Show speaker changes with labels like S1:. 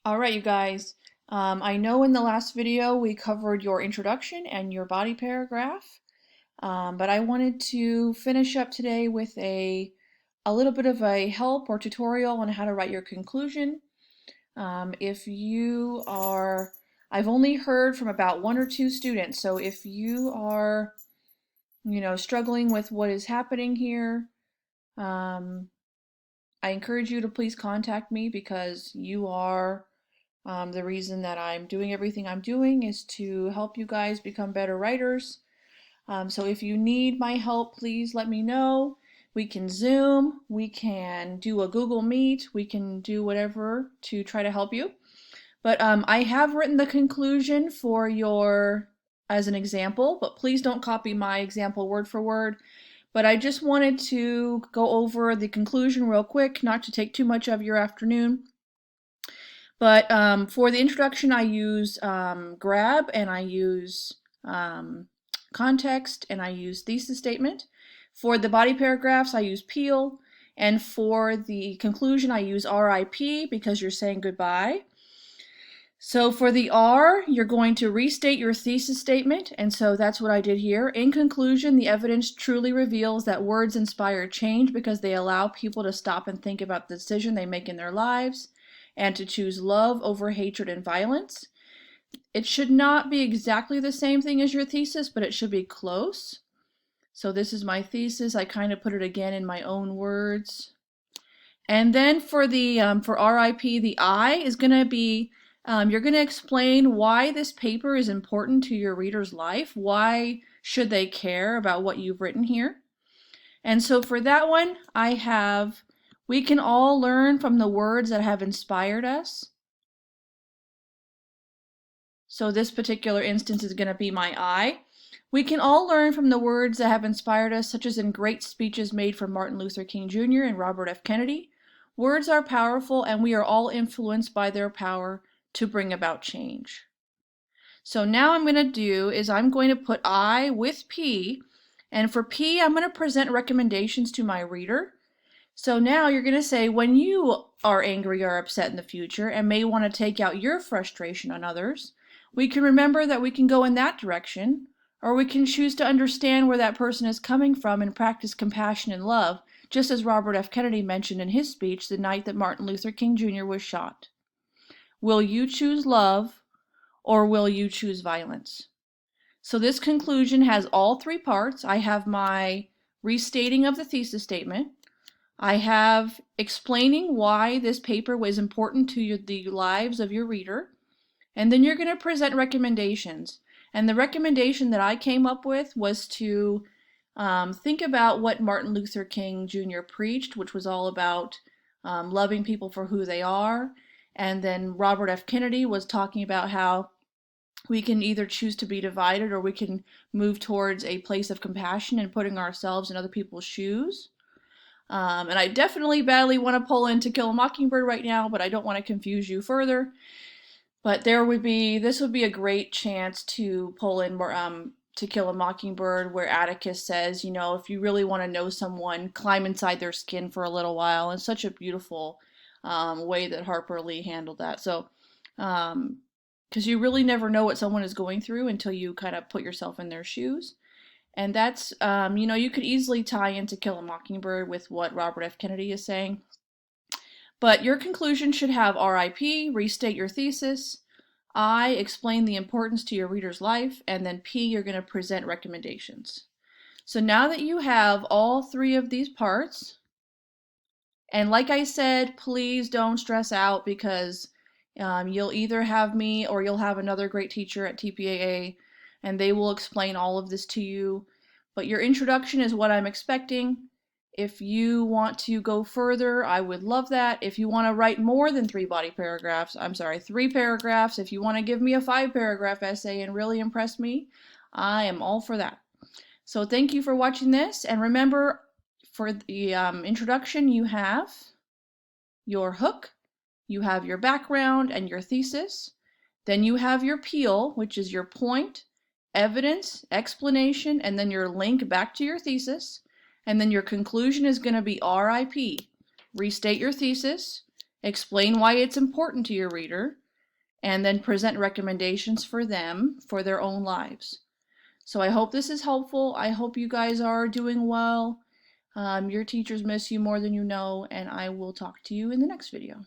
S1: All right, you guys. I know in the last video we covered your introduction and your body paragraph, but I wanted to finish up today with a little bit of a help or tutorial on how to write your conclusion. If you are, I've only heard from about one or two students, so if you are, struggling with what is happening here, um, I encourage you to please contact me because you are the reason that I'm doing everything I'm doing is to help you guys become better writers. So if you need my help, please let me know. We can Zoom, we can do a Google Meet, we can do whatever to try to help you. But I have written the conclusion for your, as an example, but please don't copy my example word for word. But I just wanted to go over the conclusion real quick, not to take too much of your afternoon. But for the introduction, I use grab and I use context and I use thesis statement. For the body paragraphs, I use Peel. And for the conclusion, I use RIP because you're saying goodbye. So for the R, you're going to restate your thesis statement, and so that's what I did here. In conclusion, the evidence truly reveals that words inspire change because they allow people to stop and think about the decision they make in their lives and to choose love over hatred and violence. It should not be exactly the same thing as your thesis, but it should be close. So this is my thesis. I kind of put it again in my own words. And then for the for RIP, the I is going to be you're going to explain why this paper is important to your reader's life. Why should they care about what you've written here? And so for that one, I have, we can all learn from the words that have inspired us. So this particular instance is going to be my I. We can all learn from the words that have inspired us, such as in great speeches made from Martin Luther King Jr. and Robert F. Kennedy. Words are powerful, and we are all influenced by their power to bring about change. So now I'm going to do is I'm going to put I with P, and for P, I'm going to present recommendations to my reader. So now you're going to say, when you are angry or upset in the future and may want to take out your frustration on others, we can remember that we can go in that direction, or we can choose to understand where that person is coming from and practice compassion and love, just as Robert F. Kennedy mentioned in his speech the night that Martin Luther King Jr. was shot. Will you choose love, or will you choose violence? So this conclusion has all three parts. I have my restating of the thesis statement. I have explaining why this paper was important to the lives of your reader. And then you're going to present recommendations. And the recommendation that I came up with was to think about what Martin Luther King Jr. preached, which was all about loving people for who they are. And then Robert F. Kennedy was talking about how we can either choose to be divided or we can move towards a place of compassion and putting ourselves in other people's shoes. And I definitely badly want to pull in To Kill a Mockingbird right now, but I don't want to confuse you further. But this would be a great chance to pull in more, To Kill a Mockingbird, where Atticus says, if you really want to know someone, climb inside their skin for a little while. And such a beautiful way that Harper Lee handled that. So, because you really never know what someone is going through until you kind of put yourself in their shoes. And that's, you could easily tie in To Kill a Mockingbird with what Robert F. Kennedy is saying. But your conclusion should have RIP, restate your thesis, I, explain the importance to your reader's life, and then P, you're going to present recommendations. So now that you have all three of these parts, and like I said, please don't stress out because you'll either have me or you'll have another great teacher at TPAA, and they will explain all of this to you. But your introduction is what I'm expecting. If you want to go further, I would love that. If you want to write more than three paragraphs, if you want to give me a 5-paragraph essay and really impress me, I am all for that. So thank you for watching this, and remember, for the introduction, you have your hook, you have your background and your thesis, then you have your Peel, which is your point, evidence, explanation, and then your link back to your thesis, and then your conclusion is going to be RIP. Restate your thesis, explain why it's important to your reader, and then present recommendations for them for their own lives. So I hope this is helpful. I hope you guys are doing well. Your teachers miss you more than you know, and I will talk to you in the next video.